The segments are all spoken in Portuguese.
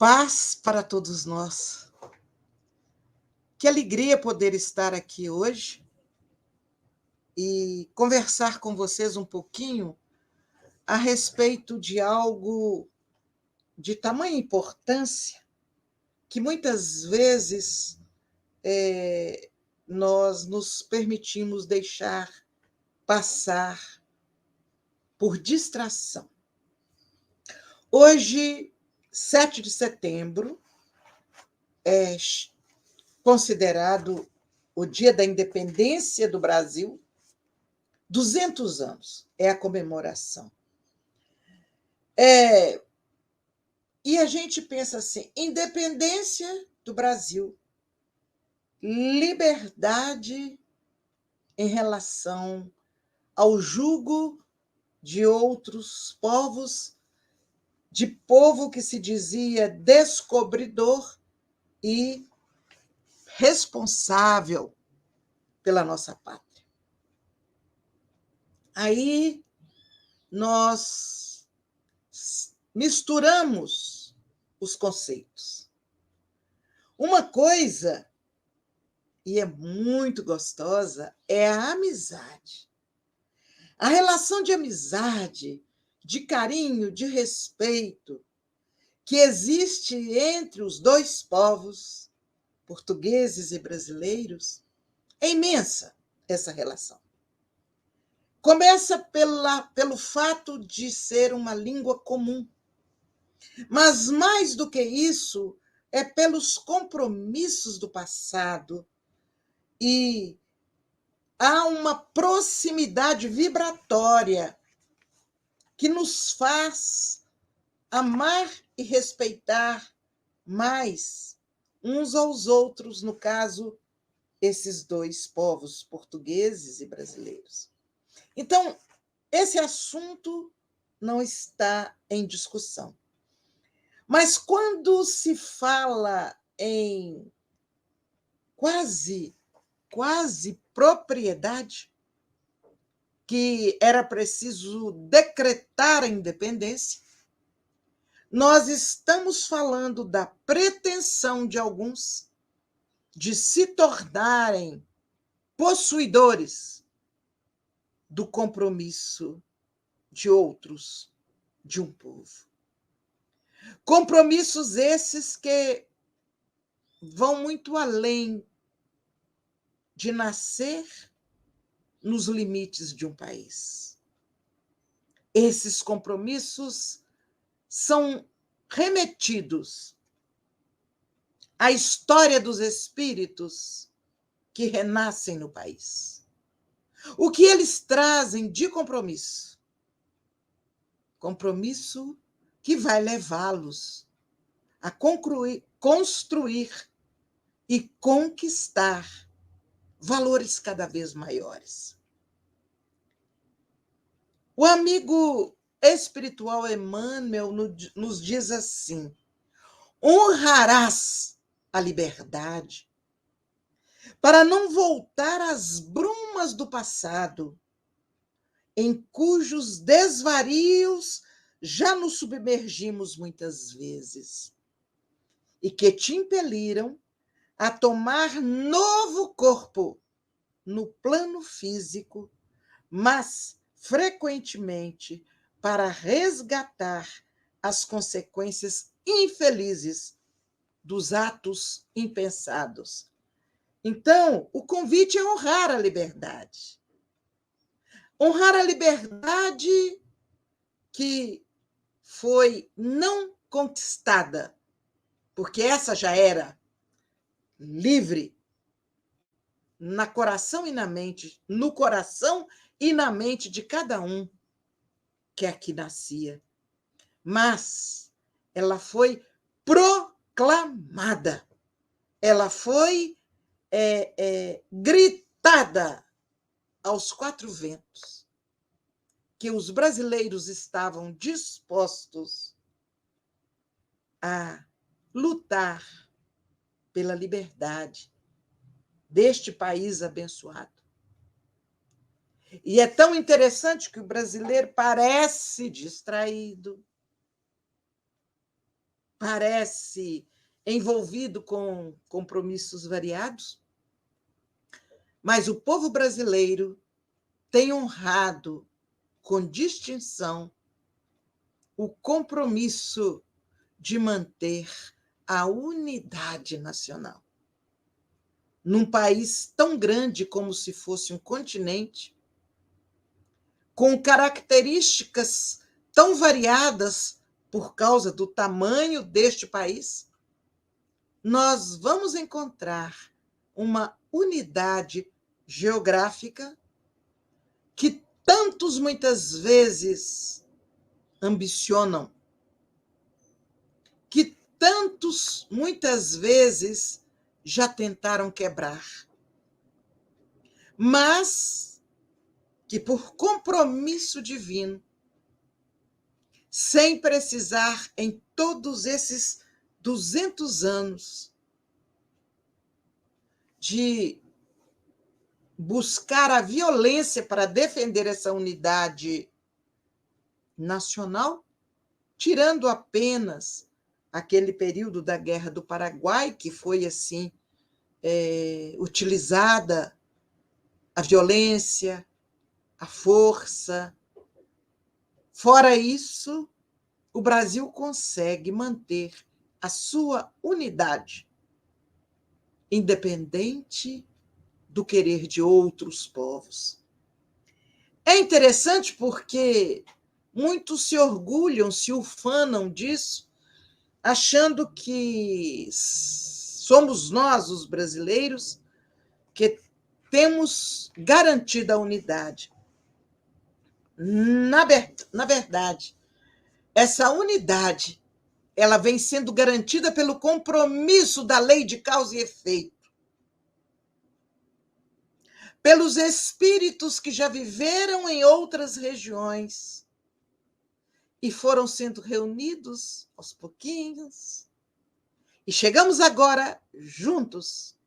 Paz para todos nós. Que alegria poder estar aqui hoje e conversar com vocês um pouquinho a respeito de algo de tamanha importância que muitas vezes nós nos permitimos deixar passar por distração. Hoje, 7 de setembro, é considerado o Dia da Independência do Brasil. 200 anos é a comemoração. E a gente pensa assim, independência do Brasil, liberdade em relação ao jugo de outros povos, de povo que se dizia descobridor e responsável pela nossa pátria. Aí nós misturamos os conceitos. Uma coisa, e é muito gostosa, é a amizade. A relação de amizade, de carinho, de respeito, que existe entre os dois povos, portugueses e brasileiros, é imensa essa relação. Começa pelo fato de ser uma língua comum, mas mais do que isso, é pelos compromissos do passado e há uma proximidade vibratória que nos faz amar e respeitar mais uns aos outros, no caso, esses dois povos, portugueses e brasileiros. Então, esse assunto não está em discussão. Mas quando se fala em quase propriedade, que era preciso decretar a independência, nós estamos falando da pretensão de alguns de se tornarem possuidores do compromisso de outros, de um povo. Compromissos esses que vão muito além de nascer nos limites de um país. Esses compromissos são remetidos à história dos espíritos que renascem no país. O que eles trazem de compromisso? Compromisso que vai levá-los a construir e conquistar valores cada vez maiores. O amigo espiritual Emmanuel nos diz assim: honrarás a liberdade para não voltar às brumas do passado, em cujos desvarios já nos submergimos muitas vezes, e que te impeliram a tomar novo corpo no plano físico, mas, frequentemente, para resgatar as consequências infelizes dos atos impensados. Então, o convite é honrar a liberdade. Honrar a liberdade que foi não conquistada, porque essa já era livre no coração e na mente de cada um que aqui nascia. Mas ela foi proclamada, ela foi gritada aos quatro ventos, que os brasileiros estavam dispostos a lutar pela liberdade deste país abençoado. E é tão interessante que o brasileiro parece distraído, parece envolvido com compromissos variados, mas o povo brasileiro tem honrado com distinção o compromisso de manter a unidade nacional. Num país tão grande como se fosse um continente, com características tão variadas por causa do tamanho deste país, nós vamos encontrar uma unidade geográfica que tantos muitas vezes ambicionam, que tantos muitas vezes já tentaram quebrar, mas que por compromisso divino, sem precisar em todos esses 200 anos de buscar a violência para defender essa unidade nacional, tirando apenas aquele período da Guerra do Paraguai, que foi assim utilizada a violência, a força. Fora isso, o Brasil consegue manter a sua unidade, independente do querer de outros povos. É interessante porque muitos se orgulham, se ufanam disso, achando que somos nós, os brasileiros, que temos garantida a unidade. Na verdade, essa unidade ela vem sendo garantida pelo compromisso da lei de causa e efeito, pelos espíritos que já viveram em outras regiões e foram sendo reunidos aos pouquinhos, e chegamos agora juntos.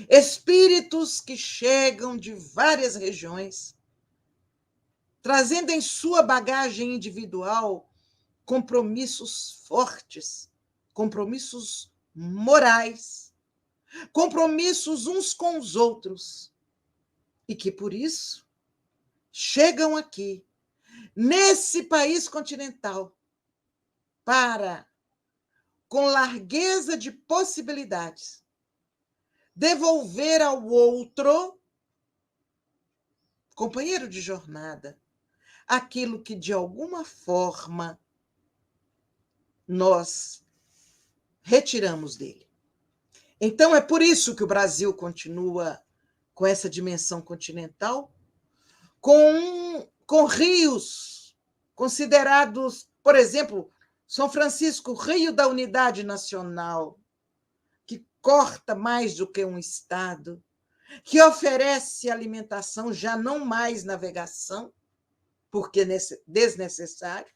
Espíritos que chegam de várias regiões, trazendo em sua bagagem individual compromissos fortes, compromissos morais, compromissos uns com os outros, e que, por isso, chegam aqui, nesse país continental, para, com largueza de possibilidades, devolver ao outro, companheiro de jornada, aquilo que, de alguma forma, nós retiramos dele. Então, é por isso que o Brasil continua com essa dimensão continental, com rios considerados, por exemplo, São Francisco, Rio da Unidade Nacional, que corta mais do que um estado, que oferece alimentação, já não mais navegação, porque é desnecessário.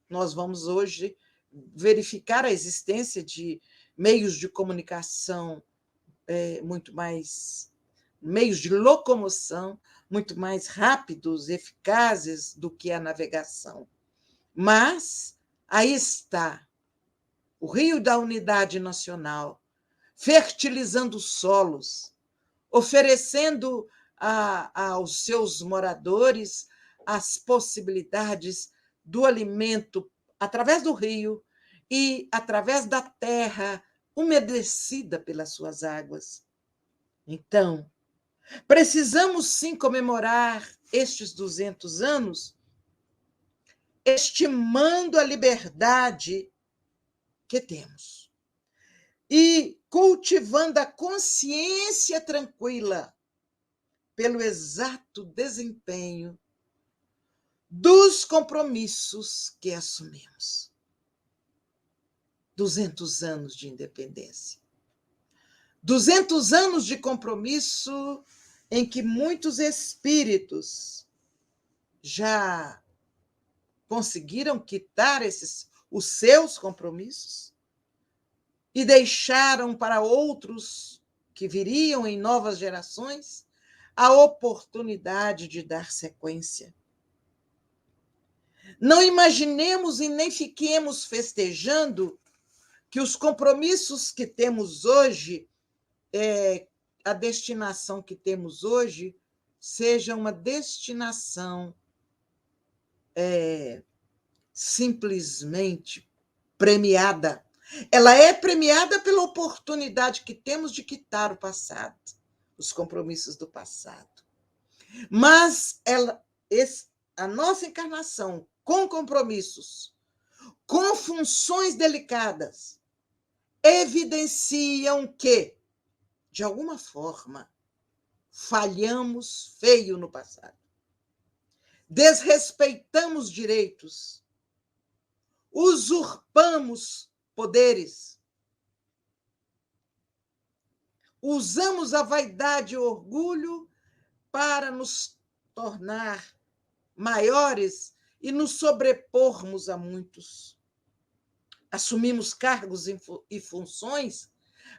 Nós vamos hoje verificar a existência de meios de comunicação muito mais, meios de locomoção muito mais rápidos, eficazes do que a navegação. Mas aí está o Rio da Unidade Nacional, fertilizando solos, oferecendo aos seus moradores as possibilidades do alimento através do rio e através da terra umedecida pelas suas águas. Então, precisamos sim comemorar estes 200 anos, estimando a liberdade que temos e cultivando a consciência tranquila pelo exato desempenho dos compromissos que assumimos. 200 anos de independência. 200 anos de compromisso em que muitos espíritos já conseguiram quitar os seus compromissos e deixaram para outros que viriam em novas gerações a oportunidade de dar sequência. Não imaginemos e nem fiquemos festejando que os compromissos que temos hoje, a destinação que temos hoje, seja uma destinação simplesmente premiada. Ela é premiada pela oportunidade que temos de quitar o passado, os compromissos do passado. Mas a nossa encarnação com compromissos, com funções delicadas, evidenciam que, de alguma forma, falhamos feio no passado. Desrespeitamos direitos, usurpamos poderes, usamos a vaidade e o orgulho para nos tornar maiores e nos sobrepormos a muitos. Assumimos cargos e funções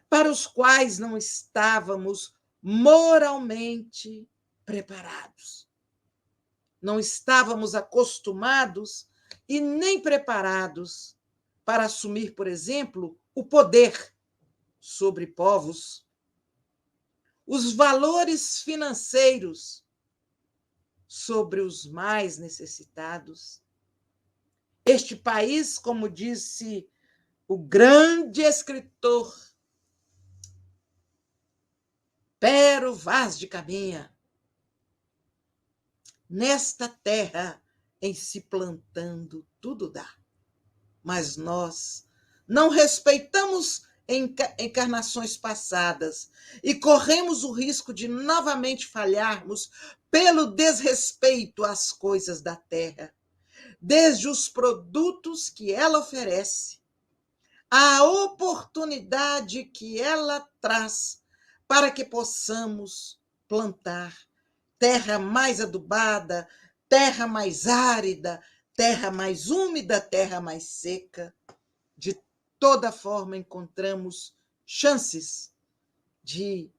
para os quais não estávamos moralmente preparados. Não estávamos acostumados e nem preparados para assumir, por exemplo, o poder sobre povos, os valores financeiros sobre os mais necessitados. Este país, como disse o grande escritor Pero Vaz de Caminha, nesta terra, em se plantando, tudo dá. Mas nós não respeitamos encarnações passadas e corremos o risco de novamente falharmos pelo desrespeito às coisas da terra, desde os produtos que ela oferece, a oportunidade que ela traz para que possamos plantar terra mais adubada, terra mais árida, terra mais úmida, terra mais seca. De toda forma, encontramos chances de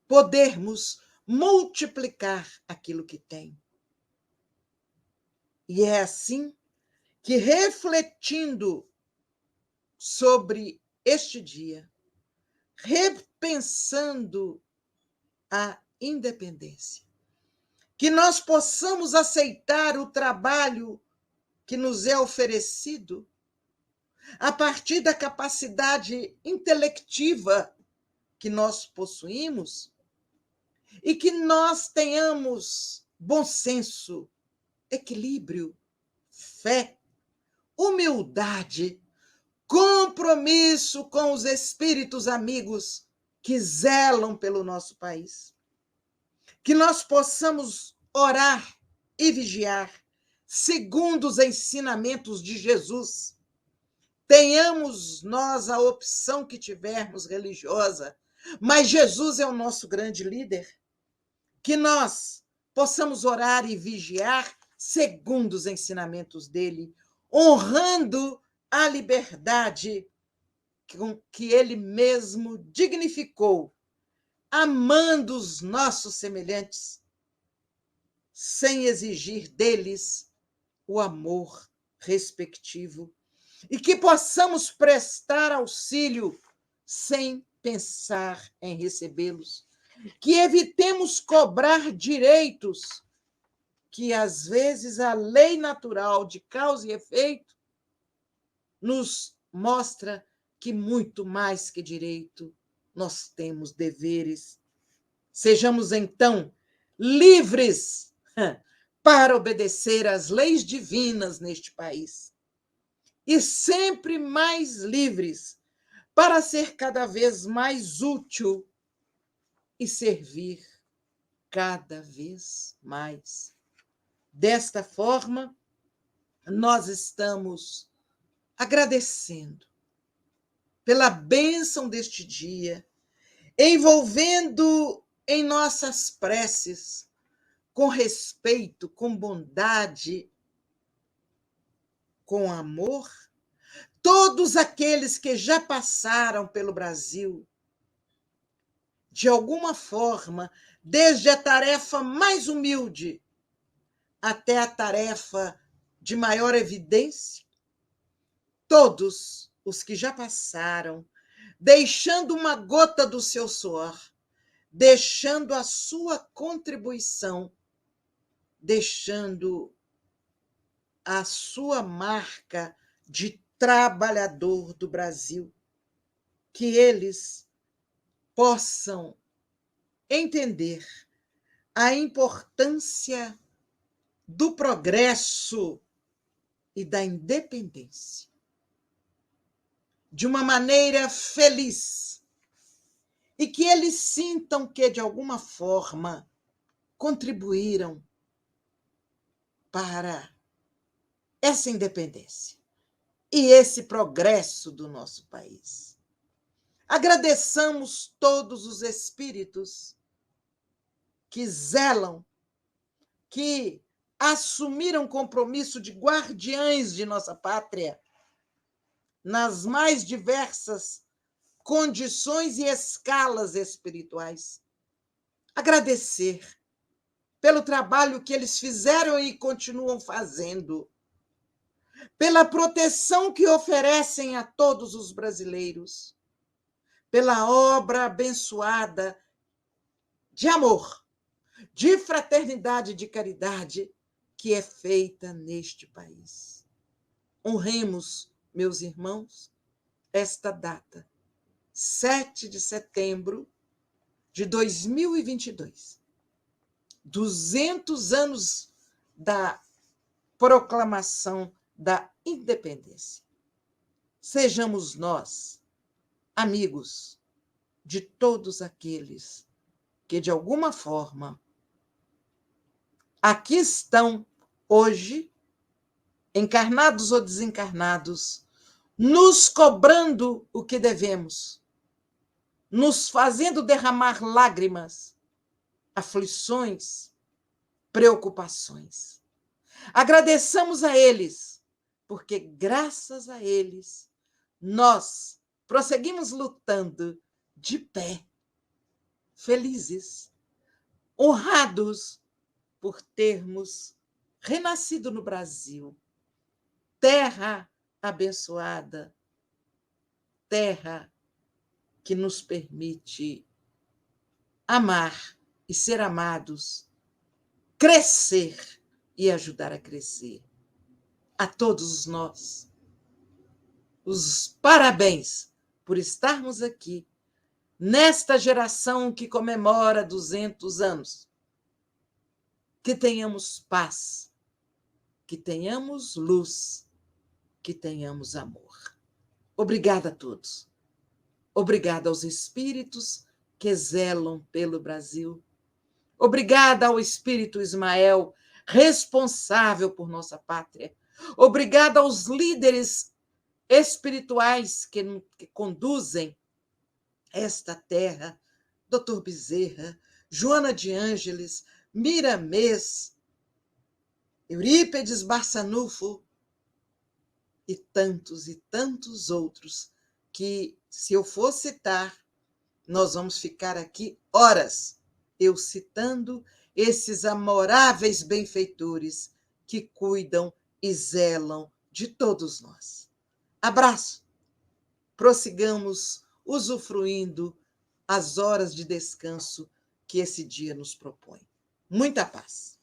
podermos multiplicar aquilo que tem. E é assim que, refletindo sobre este dia, repensando a independência, que nós possamos aceitar o trabalho que nos é oferecido a partir da capacidade intelectiva que nós possuímos e que nós tenhamos bom senso, equilíbrio, fé, humildade, compromisso com os espíritos amigos que zelam pelo nosso país. Que nós possamos orar e vigiar segundo os ensinamentos de Jesus. Tenhamos nós a opção que tivermos religiosa, mas Jesus é o nosso grande líder. Que nós possamos orar e vigiar segundo os ensinamentos dele, honrando a liberdade que ele mesmo dignificou, amando os nossos semelhantes, sem exigir deles o amor respectivo, e que possamos prestar auxílio sem pensar em recebê-los, que evitemos cobrar direitos que, às vezes, a lei natural de causa e efeito nos mostra que, muito mais que direito, nós temos deveres. Sejamos, então, livres para obedecer às leis divinas neste país e sempre mais livres para ser cada vez mais útil e servir cada vez mais. Desta forma, nós estamos agradecendo pela bênção deste dia, envolvendo em nossas preces, com respeito, com bondade, com amor, todos aqueles que já passaram pelo Brasil, de alguma forma, desde a tarefa mais humilde até a tarefa de maior evidência, todos os que já passaram, deixando uma gota do seu suor, deixando a sua contribuição, deixando a sua marca de trabalhador do Brasil, que eles possam entender a importância do progresso e da independência de uma maneira feliz e que eles sintam que, de alguma forma, contribuíram para essa independência e esse progresso do nosso país. Agradeçamos todos os espíritos que zelam, que assumiram compromisso de guardiães de nossa pátria nas mais diversas condições e escalas espirituais. Agradecer pelo trabalho que eles fizeram e continuam fazendo, pela proteção que oferecem a todos os brasileiros, pela obra abençoada de amor, de fraternidade e de caridade que é feita neste país. Honremos, meus irmãos, esta data, 7 de setembro de 2022, 200 anos da proclamação da independência. Sejamos nós amigos de todos aqueles que, de alguma forma, aqui estão hoje, encarnados ou desencarnados, nos cobrando o que devemos, nos fazendo derramar lágrimas, aflições, preocupações. Agradeçamos a eles, porque graças a eles nós prosseguimos lutando de pé, felizes, honrados por termos renascido no Brasil, terra abençoada, terra que nos permite amar e ser amados, crescer e ajudar a crescer. A todos nós, os parabéns por estarmos aqui, nesta geração que comemora 200 anos. Que tenhamos paz, que tenhamos luz, que tenhamos amor. Obrigada a todos. Obrigada aos espíritos que zelam pelo Brasil. Obrigada ao espírito Ismael, responsável por nossa pátria. Obrigada aos líderes espirituais que conduzem esta terra, Dr. Bezerra, Joana de Ângeles, Miramês, Eurípedes Barçanufo e tantos outros que, se eu for citar, nós vamos ficar aqui horas, eu citando esses amoráveis benfeitores que cuidam e zelam de todos nós. Abraço. Prossigamos usufruindo as horas de descanso que esse dia nos propõe. Muita paz.